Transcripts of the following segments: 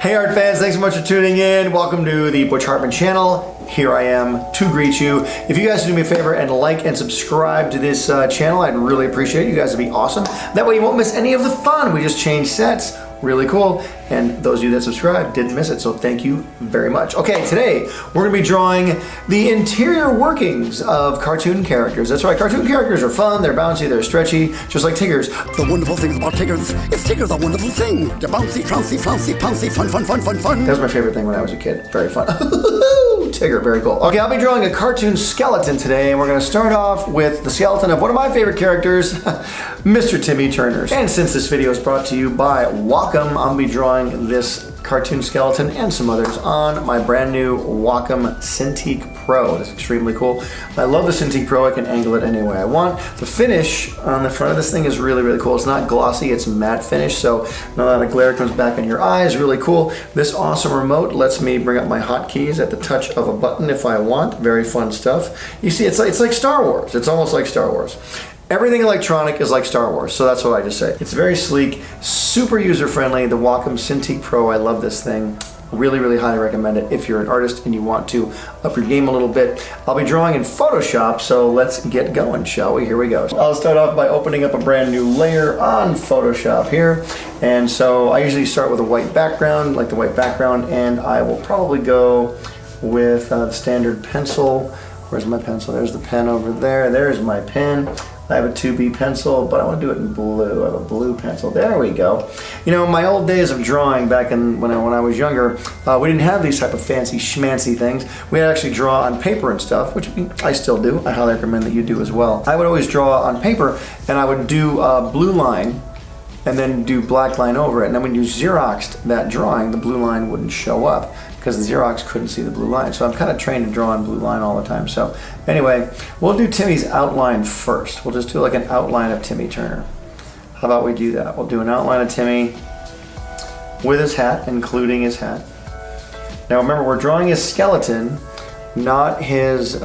Hey art fans, thanks so much for tuning in. Welcome to the Butch Hartman channel. Here I am to greet you. If you guys would do me a favor and like and subscribe to this channel, I'd really appreciate it. You guys would be awesome. That way you won't miss any of the fun. We just changed sets. Really cool. And those of you that subscribed didn't miss it, so thank you very much. Okay, today we're gonna be drawing the interior workings of cartoon characters. That's right, cartoon characters are fun, they're bouncy, they're stretchy, just like Tiggers. The wonderful thing about Tiggers is Tiggers a wonderful thing. They're bouncy, flouncy, flouncy, pouncy, fun, fun, fun, fun, fun. That was my favorite thing when I was a kid. Very fun. Tigger, very cool. Okay, I'll be drawing a cartoon skeleton today, and we're gonna start off with the skeleton of one of my favorite characters, Mr. Timmy Turner. And since this video is brought to you by Wacom, I'll be drawing this cartoon skeleton and some others on my brand new Wacom Cintiq Pro. It's extremely cool. I love the Cintiq Pro. I can angle it any way I want. The finish on the front of this thing is really, really cool. It's not glossy, it's matte finish, so none of that glare comes back in your eyes. Really cool. This awesome remote lets me bring up my hotkeys at the touch of a button if I want. Very fun stuff. You see, it's like Star Wars. It's almost like Star Wars. Everything electronic is like Star Wars, so that's what I just say. It's very sleek, super user-friendly. The Wacom Cintiq Pro, I love this thing. Really, really highly recommend it if you're an artist and you want to up your game a little bit. I'll be drawing in Photoshop, so let's get going, shall we? Here we go. I'll start off by opening up a brand new layer on Photoshop here. And so I usually start with a white background, like the white background, and I will probably go with the standard pencil. Where's my pencil? There's the pen over there. There's my pen. I have a 2B pencil, but I want to do it in blue. I have a blue pencil. There we go. You know, my old days of drawing back in when I was younger, we didn't have these type of fancy schmancy things. We would actually draw on paper and stuff, which I still do. I highly recommend that you do as well. I would always draw on paper, and I would do blue line and then do black line over it. And then when you Xeroxed that drawing, the blue line wouldn't show up because the Xerox couldn't see the blue line. So I'm kind of trained to draw on blue line all the time. So anyway, we'll do Timmy's outline first. We'll just do like an outline of Timmy Turner. How about we do that? We'll do an outline of Timmy with his hat, including his hat. Now remember, we're drawing his skeleton, not his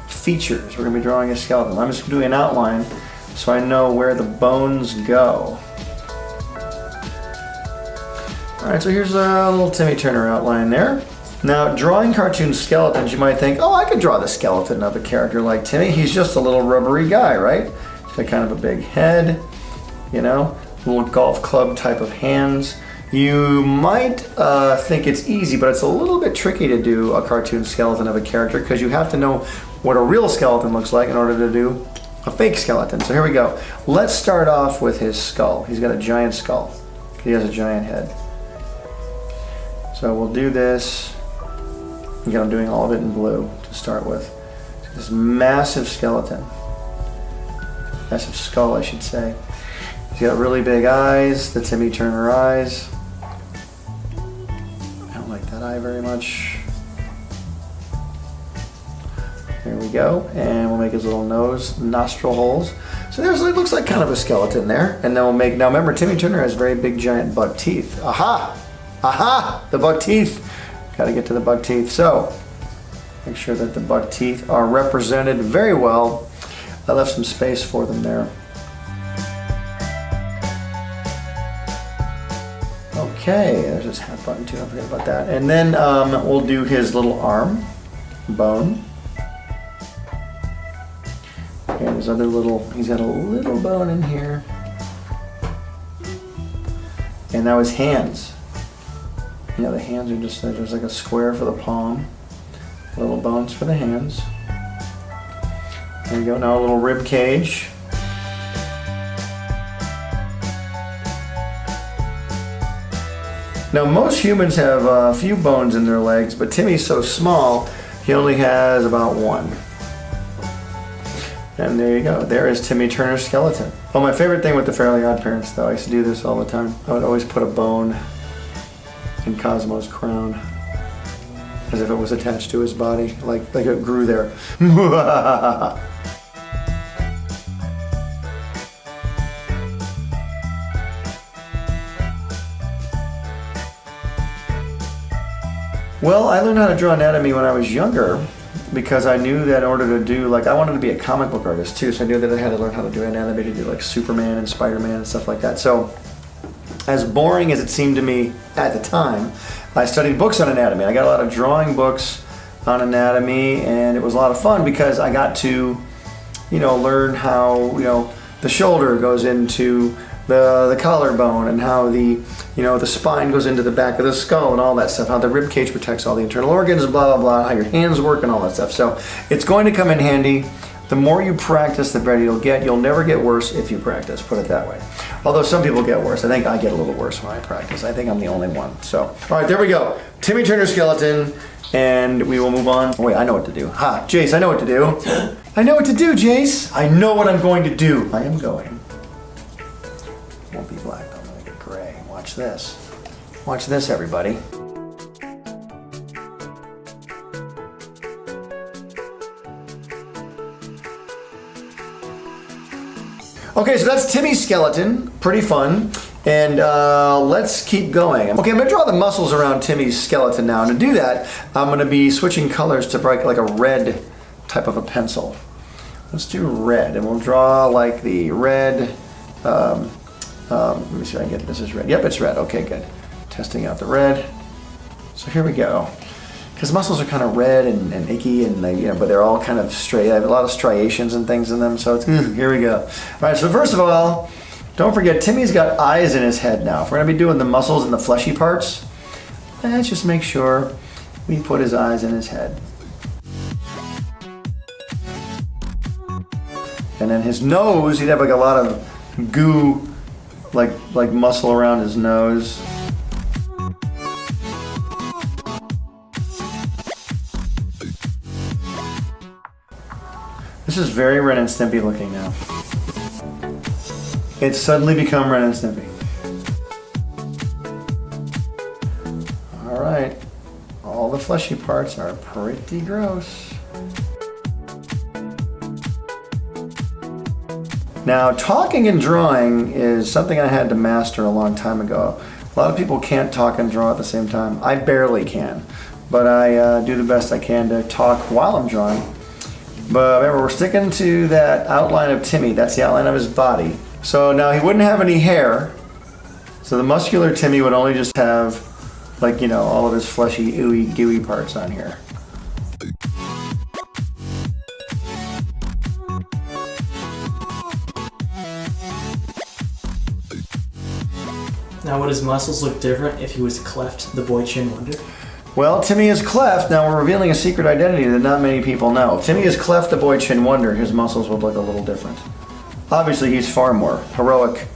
features. We're gonna be drawing his skeleton. I'm just doing an outline so I know where the bones go. All right, so here's a little Timmy Turner outline there. Now, drawing cartoon skeletons, you might think, oh, I could draw the skeleton of a character like Timmy. He's just a little rubbery guy, right? He's got kind of a big head, you know, little golf club type of hands. You might think it's easy, but it's a little bit tricky to do a cartoon skeleton of a character because you have to know what a real skeleton looks like in order to do a fake skeleton. So here we go. Let's start off with his skull. He's got a giant skull. He has a giant head. So we'll do this. Again, I'm doing all of it in blue to start with. This massive skeleton. Massive skull, I should say. He's got really big eyes, the Timmy Turner eyes. I don't like that eye very much. There we go. And we'll make his little nose, nostril holes. So there's, it looks like kind of a skeleton there. And then we'll make, now remember, Timmy Turner has very big, giant buck teeth. Aha! Aha! The buck teeth. Got to get to the buck teeth. So make sure that the buck teeth are represented very well. I left some space for them there. Okay, there's his hat button too. Don't forget about that. And then we'll do his little arm bone. And his other little, he's got a little bone in here. And now his hands. You know, the hands are just, there's like a square for the palm, little bones for the hands. There you go, now a little rib cage. Now most humans have a few bones in their legs, but Timmy's so small, he only has about one. And there you go, there is Timmy Turner's skeleton. Oh, my favorite thing with the Fairly Odd Parents though, I used to do this all the time. I would always put a bone in Cosmo's crown, as if it was attached to his body, like it grew there. Well, I learned how to draw anatomy when I was younger because I knew that in order to do, like, I wanted to be a comic book artist too, so I knew that I had to learn how to do anatomy to do like Superman and Spider-Man and stuff like that. So as boring as it seemed to me at the time, I studied books on anatomy. I got a lot of drawing books on anatomy, and it was a lot of fun because I got to, learn how, the shoulder goes into the collarbone, and how the spine goes into the back of the skull and all that stuff, how the rib cage protects all the internal organs, blah, blah, blah, how your hands work and all that stuff. So it's going to come in handy. The more you practice, the better you'll get. You'll never get worse if you practice, put it that way. Although some people get worse. I think I get a little worse when I practice. I think I'm the only one. So, all right, there we go. Timmy Turner skeleton, and we will move on. Oh, wait, I know what to do. Ha, Jace, I know what to do. I know what to do, Jace. I know what I'm going to do. I am going. Won't be black, though. I'm going to get gray. Watch this. Watch this, everybody. Okay, so that's Timmy's skeleton. Pretty fun. And let's keep going. Okay, I'm gonna draw the muscles around Timmy's skeleton now. And to do that, I'm gonna be switching colors to like a red type of a pencil. Let's do red, and we'll draw like the red, let me see if I can get this is red. Yep, it's red, okay, good. Testing out the red. So here we go. Because muscles are kind of red and icky, and they, but they're all kind of straight. I have a lot of striations and things in them, so it's, here we go. All right, so first of all, don't forget, Timmy's got eyes in his head now. If we're gonna be doing the muscles and the fleshy parts, let's just make sure we put his eyes in his head. And then his nose, he'd have like a lot of goo, like muscle around his nose. This is very Ren and Stimpy looking now. It's suddenly become Ren and Stimpy. All right, all the fleshy parts are pretty gross. Now, talking and drawing is something I had to master a long time ago. A lot of people can't talk and draw at the same time. I barely can, but I do the best I can to talk while I'm drawing. But remember, we're sticking to that outline of Timmy. That's the outline of his body. So now he wouldn't have any hair. So the muscular Timmy would only just have, like, all of his fleshy, ooey, gooey parts on here. Now, would his muscles look different if he was cleft the boy Chin Wonder? Well, Timmy is cleft. Now we're revealing a secret identity that not many people know. If Timmy is cleft the boy Chin Wonder, his muscles would look a little different. Obviously, he's far more heroic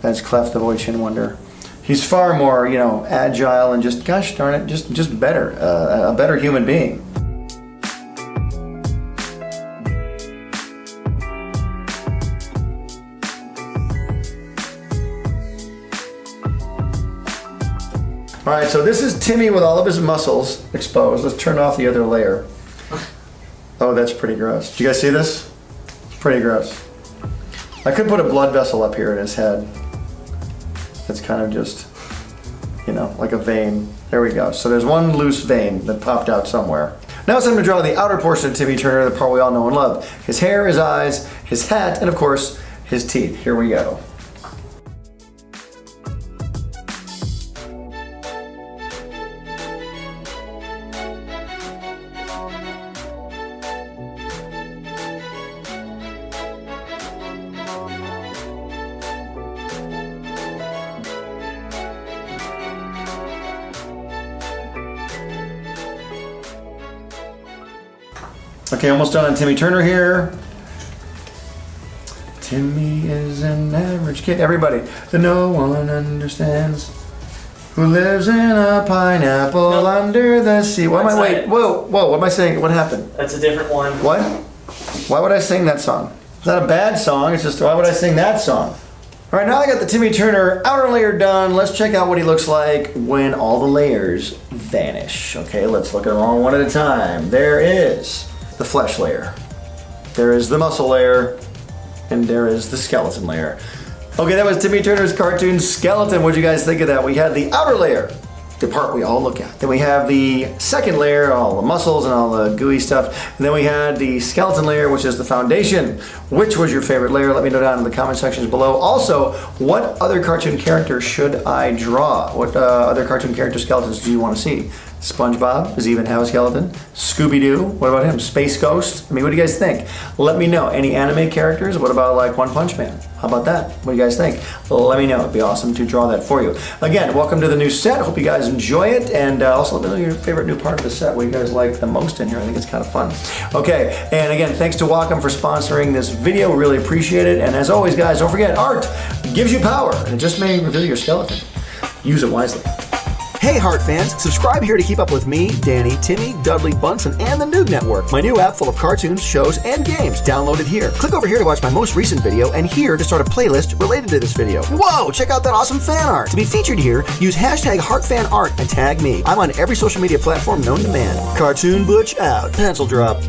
as cleft the boy Chin Wonder. He's far more, agile and just, gosh darn it, just better, a better human being. All right, so this is Timmy with all of his muscles exposed. Let's turn off the other layer. Oh, that's pretty gross. Did you guys see this? It's pretty gross. I could put a blood vessel up here in his head. It's kind of just, like a vein. There we go. So there's one loose vein that popped out somewhere. Now it's time to draw the outer portion of Timmy Turner, the part we all know and love. His hair, his eyes, his hat, and of course, his teeth. Here we go. Okay, almost done on Timmy Turner here. Timmy is an average kid. Everybody, that no one understands, who lives in a pineapple under the sea. What am I? Wait, whoa, what am I saying? What happened? That's a different one. What? Why would I sing that song? It's not a bad song. It's just, why would I sing that song? All right, now I got the Timmy Turner outer layer done. Let's check out what he looks like when all the layers vanish. Okay, let's look at them all one at a time. There is the flesh layer. There is the muscle layer. And there is the skeleton layer. Okay, that was Timmy Turner's cartoon skeleton. What'd you guys think of that? We had the outer layer, the part we all look at. Then we have the second layer, all the muscles and all the gooey stuff. And then we had the skeleton layer, which is the foundation. Which was your favorite layer? Let me know down in the comment sections below. Also, what other cartoon character should I draw? What other cartoon character skeletons do you want to see? SpongeBob, does he even have a skeleton? Scooby-Doo, what about him? Space Ghost? I mean, what do you guys think? Let me know. Any anime characters? What about like One Punch Man? How about that? What do you guys think? Let me know. It'd be awesome to draw that for you. Again, welcome to the new set. Hope you guys enjoy it. And also let me know your favorite new part of the set. What you guys like the most in here. I think it's kind of fun. Okay, and again, thanks to Wacom for sponsoring this video. We really appreciate it. And as always, guys, don't forget, art gives you power. And it just may reveal your skeleton. Use it wisely. Hey Heart fans, subscribe here to keep up with me, Danny, Timmy, Dudley, Bunsen, and the NOOG Network, my new app full of cartoons, shows, and games. Download it here. Click over here to watch my most recent video, and here to start a playlist related to this video. Whoa, check out that awesome fan art. To be featured here, use hashtag HeartFanArt and tag me. I'm on every social media platform known to man. Cartoon Butch out. Pencil drop.